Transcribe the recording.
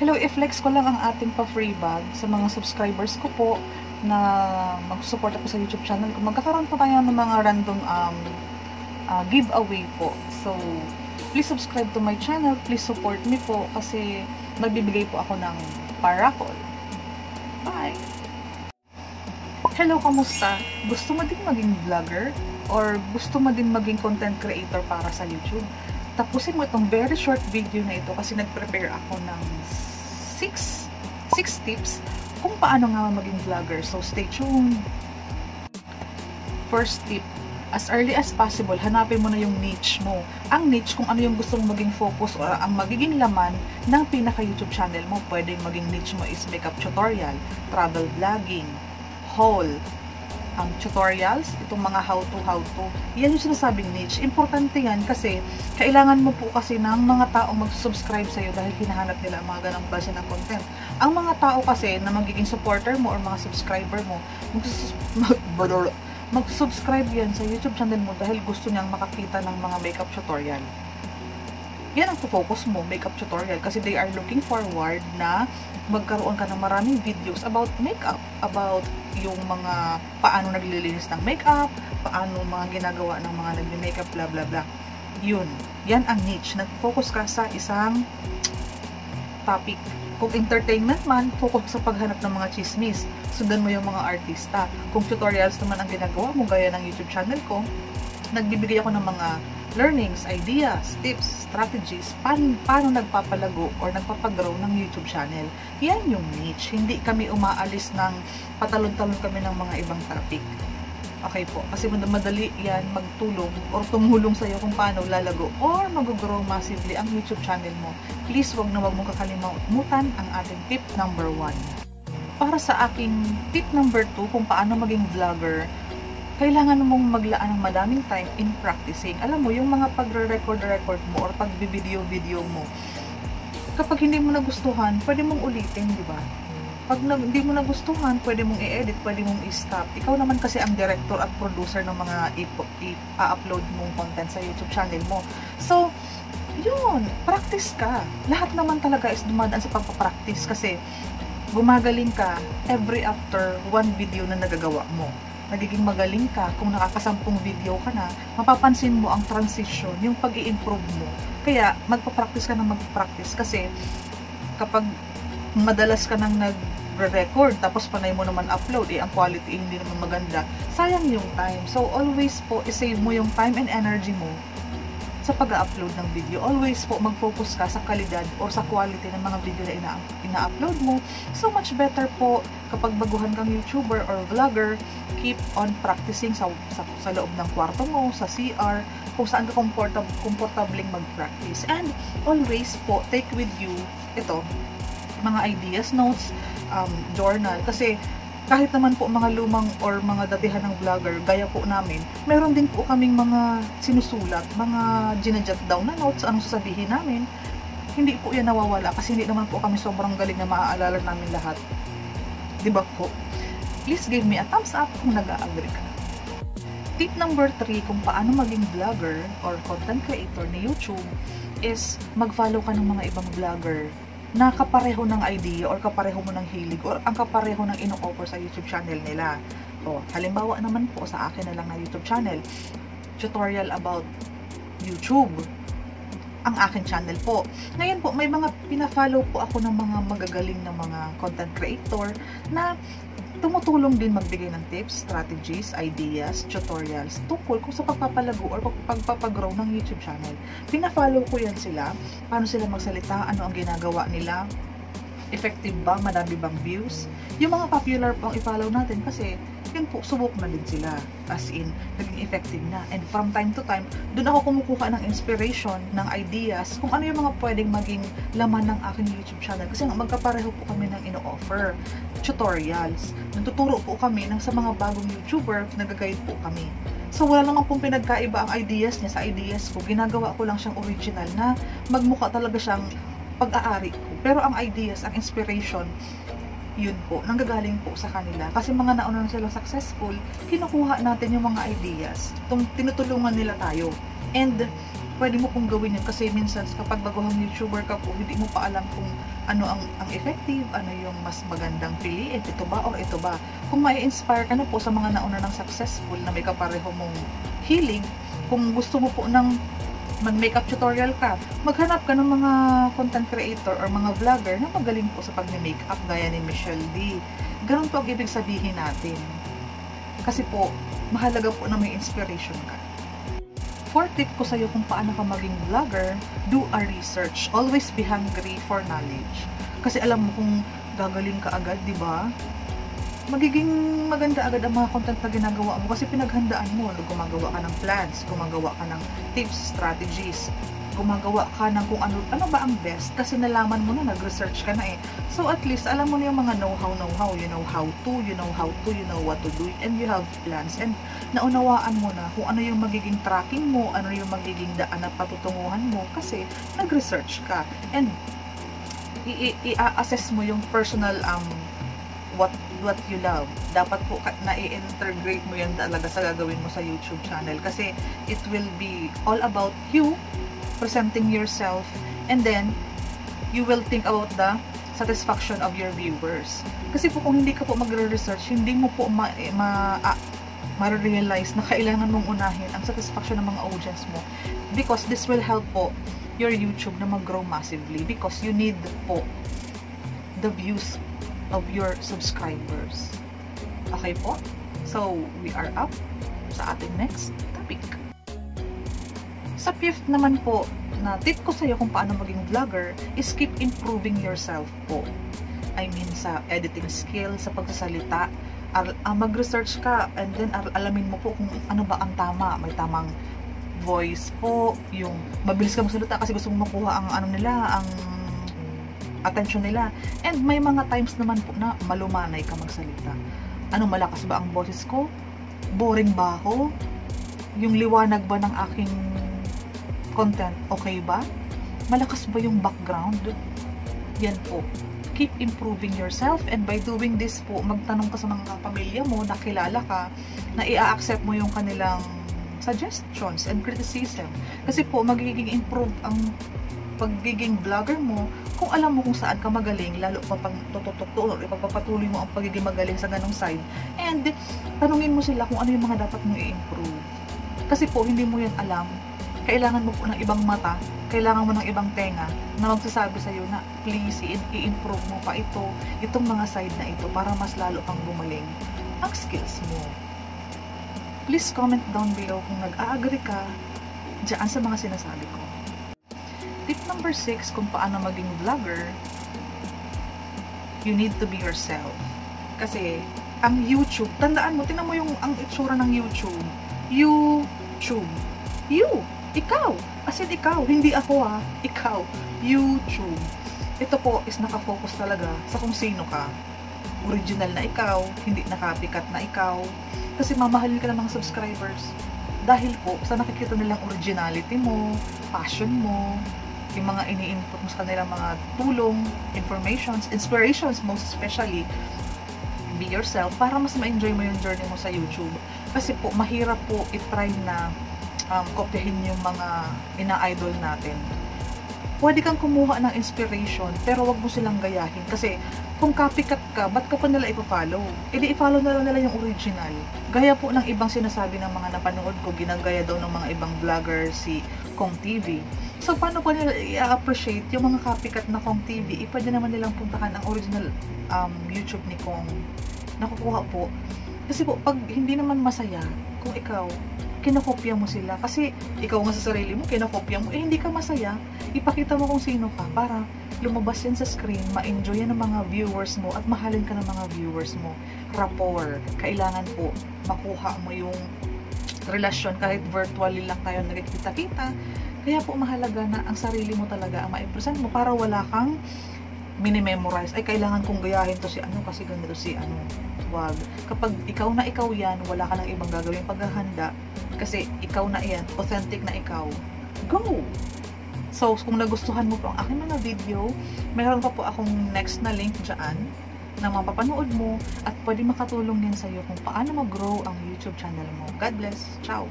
Hello, i-flex ko lang ang ating pa-free bag sa mga subscribers ko po na mag-support ako sa YouTube channel ko. Magkakaroon po tayo ng mga random giveaway po. So, please subscribe to my channel. Please support me po kasi magbibigay po ako ng paraffle. Bye! Hello, kamusta? Gusto mo din maging vlogger? Or gusto mo din maging content creator para sa YouTube? Tapusin mo itong very short video na ito kasi nag-prepare ako ng 6 tips kung paano nga maging vlogger. So, stay tuned! First tip, as early as possible, hanapin mo na yung niche mo. Ang niche, kung ano yung gusto mong maging focus o ang magiging laman ng pinaka-YouTube channel mo. Pwedeng maging niche mo is makeup tutorial, travel vlogging, haul, tutorials, itong mga how-to. Yan yung sinasabing niche. Importante yan kasi kailangan mo po kasi ng mga taong mag-subscribe sa'yo dahil hinahanap nila ang mga ganang klase ng content. Ang mga tao kasi na magiging supporter mo or mga subscriber mo, mag-subscribe yan sa YouTube channel mo dahil gusto niyang makakita ng mga makeup tutorial. Yan ang focus mo, makeup tutorial, kasi they are looking forward na magkaroon ka ng maraming videos about makeup, about yung mga paano naglilinis ng makeup, paano mga ginagawa ng mga nagme-makeup, bla bla bla. Yun, yan ang niche. Nag-focus ka sa isang topic. Kung entertainment man, focus sa paghanap ng mga chismis. Sundan mo yung mga artista. Kung tutorials naman ang ginagawa mo, gaya ng YouTube channel ko, nagbibigay ako ng mga learnings, ideas, tips, strategies, paano nagpapalago or nagpapagrow ng YouTube channel. Yan yung niche. Hindi kami umaalis ng patalon-talon kami ng mga ibang topic. Okay po. Kasi madali yan magtulong or tumulong sa'yo kung paano lalago or mag-grow massively ang YouTube channel mo. Please, wag mong kakalimutan ang ating tip number 1. Para sa aking tip number 2 kung paano maging vlogger, kailangan mong maglaan ng madaming time in practicing. Alam mo, yung mga pagre-record mo or pag-video mo, kapag hindi mo nagustuhan, pwede mong ulitin, di ba? Pag hindi mo nagustuhan, pwede mong i-edit, pwede mong i-stop. Ikaw naman kasi ang director at producer ng mga i-upload mong content sa YouTube channel mo. So, yun, practice ka. Lahat naman talaga is dumadaan sa pagpapractice kasi gumagaling ka every after one video na nagagawa mo. Nagiging magaling ka kung nakakasampung video ka na, mapapansin mo ang transition, yung pag-i-improve mo. Kaya, magpa-practice ka ng magpa-practice kasi kapag madalas ka nang nag-record tapos panay mo naman upload, ang quality hindi naman maganda, sayang yung time. So, always po, isave mo yung time and energy mo sa pag-upload ng video. Always po, mag-focus ka sa kalidad or sa quality ng mga video na ina-upload mo. So much better po kapag baguhan kang YouTuber or vlogger, keep on practicing sa loob ng kwarto mo, sa CR, kung saan ka komportabling mag-practice. And always po, take with you ito, mga ideas, notes, journal. Kasi kahit naman po mga lumang or mga datihan ng vlogger, gaya po namin, meron din po kaming mga sinusulat, mga ginajot down na notes, anong sasabihin namin. Hindi po yan nawawala kasi hindi naman po kami sobrang galing na maaalala namin lahat. Diba po? Please give me a thumbs up kung nag-a-agree ka. Tip number 3 kung paano maging vlogger or content creator ni YouTube is mag-follow ka ng mga ibang vlogger na kapareho ng idea or kapareho mo ng hilig or ang kapareho ng ino-offer sa YouTube channel nila. O, halimbawa naman po sa akin na lang na YouTube channel, tutorial about YouTube. Ang akin channel po. Ngayon po, may mga pina-follow po ako ng mga magagaling na mga content creator na tumutulong din magbigay ng tips, strategies, ideas, tutorials tungkol kung sa pagpapalago or pagpapagrow ng YouTube channel. Pina-follow ko yan sila, paano sila magsalita, ano ang ginagawa nila, effective ba, madami bang views. Yung mga popular po ang i-follow natin kasi yun po, subok na din sila. As in, naging effective na. And from time to time, doon ako kumukuha ng inspiration, ng ideas, kung ano yung mga pwedeng maging laman ng aking YouTube channel. Kasi magkapareho po kami ng ino-offer. Tutorials. Nagtuturo po kami ng sa mga bagong YouTuber, nag-guide po kami. So, wala naman pong pinagkaiba ang ideas niya sa ideas ko. Ginagawa ko lang siyang original na magmukha talaga siyang pag-aari ko. Pero ang ideas, ang inspiration, yun po, nanggagaling po sa kanila. Kasi mga nauna na silang successful, kinukuha natin yung mga ideas. Tinutulungan nila tayo. And pwede mo pong gawin yun kasi minsan kapag baguhang YouTuber ka po, hindi mo pa alam kung ano ang effective, ano yung mas magandang piliin, ito ba or ito ba. Kung mai-inspire ka na po sa mga nauna ng successful na may kapareho mong hilig, kung gusto mo po ng mag-makeup tutorial ka, maghanap ka ng mga content creator or mga vlogger na magaling po sa pag-makeup gaya ni Michelle D. Ganun po ang ibig sabihin natin. Kasi po, mahalaga po na may inspiration ka. Fourth tip ko sa'yo kung paano ka maging vlogger, do a research. Always be hungry for knowledge. Kasi alam mo kung gagaling ka agad, di ba? Magiging maganda agad ang mga content na ginagawa mo kasi pinaghandaan mo. Gumagawa ka ng plans, gumagawa ka ng tips, strategies, gumagawa ka ng kung ano ba ang best kasi nalaman mo na, nag-research ka na eh. So at least alam mo na yung mga know-how, you know how to, you know what to do, and you have plans, and naunawaan mo na kung ano yung magiging tracking mo, ano yung magiging daan na patutunguhan mo kasi nag-research ka, and i-assess mo yung personal what you love. Dapat po na i-integrate mo yan talaga sa gagawin mo sa YouTube channel kasi it will be all about you presenting yourself, and then you will think about the satisfaction of your viewers. Kasi po kung hindi ka po magre-research, hindi mo po ma-realize na kailangan mong unahin ang satisfaction ng mga audience mo, because this will help po your YouTube na mag-grow massively because you need po the views of your subscribers. Okay po? So, we are up sa ating next topic. Sa fifth naman po, na tip ko sa iyo kung paano maging vlogger is keep improving yourself po. I mean, sa editing skill, sa pagsasalita, mag-research ka, and then alamin mo po kung ano ba ang tama. May tamang voice po, yung mabilis ka magsalita kasi gusto mo makuha ang ano nila, ang attention nila. And may mga times naman po na malumanay ka magsalita. Ano, malakas ba ang boses ko? Boring ba ako? Yung liwanag ba ng aking content, okay ba? Malakas ba yung background? Yan po. Keep improving yourself, and by doing this po, magtanong ka sa mga pamilya mo na kilala ka, na i-accept mo yung kanilang suggestions and criticism. Kasi po, magiging improve ang pagiging vlogger mo kung alam mo kung saan ka magaling, lalo pa pang tututok-tutok, ipagpapatuloy mo ang pagiging magaling sa ganong side, and tanungin mo sila kung ano yung mga dapat mong i-improve. Kasi po, hindi mo yan alam. Kailangan mo po ng ibang mata, kailangan mo ng ibang tenga na magsasabi sa'yo na please, i-improve mo pa itong mga side na ito para mas lalo pang gumaling ang skills mo. Please comment down below kung nag-a-agree ka dyan sa mga sinasabi ko. Tip number 6 kung paano maging vlogger, you need to be yourself. Kasi ang YouTube, tandaan mo, tingnan mo yung ang itsura ng YouTube. YouTube. You. Ikaw. As in, ikaw. Hindi ako ha. Ikaw. YouTube. Ito po is nakafocus talaga sa kung sino ka. Original na ikaw. Hindi nakapikat na ikaw. Kasi mamahalin ka ng mga subscribers. Dahil po, sa nakikita nilang originality mo, passion mo, yung mga ini-input mo sa kanilang mga tulong, informations, inspirations, most especially, be yourself para mas ma-enjoy mo yung journey mo sa YouTube. Kasi po, mahirap po i-try na kopyahin yung mga ina-idol natin. Pwede kang kumuha ng inspiration, pero wag mo silang gayahin. Kasi kung copycat ka, ba't ka pa nila ipa-follow? E di i-follow na lang nila yung original. Gaya po ng ibang sinasabi ng mga napanood ko, ginagaya daw ng mga ibang vlogger si Kong TV. So, paano pa nila i-appreciate yung mga copycat na Kong TV? Pwede naman nilang puntahan ang original YouTube ni Kong. Nakukuha po. Kasi po, pag hindi naman masaya, kung ikaw, kinokopya mo sila. Kasi ikaw nga sa sarili mo, kinokopya mo, hindi ka masaya. Ipakita mo kung sino ka para lumabas yan sa screen, ma-enjoy yan ng mga viewers mo at mahalin ka ng mga viewers mo. Rapport. Kailangan po makuha mo yung relasyon kahit virtually lang tayo nagkikita-kita. Kaya po mahalaga na ang sarili mo talaga ang ma-present mo para wala kang mini-memorize. Ay, kailangan kong gayahin to si ano kasi ganito si ano. Wag. Kapag ikaw na ikaw yan, wala ka ng ibang gagawin paghahanda kasi ikaw na yan, authentic na ikaw. Go! So, kung nagustuhan mo po ang aking mga video, mayroon pa po akong next na link dyan na mapapanood mo at pwede makatulong din sa'yo kung paano mag-grow ang YouTube channel mo. God bless! Ciao!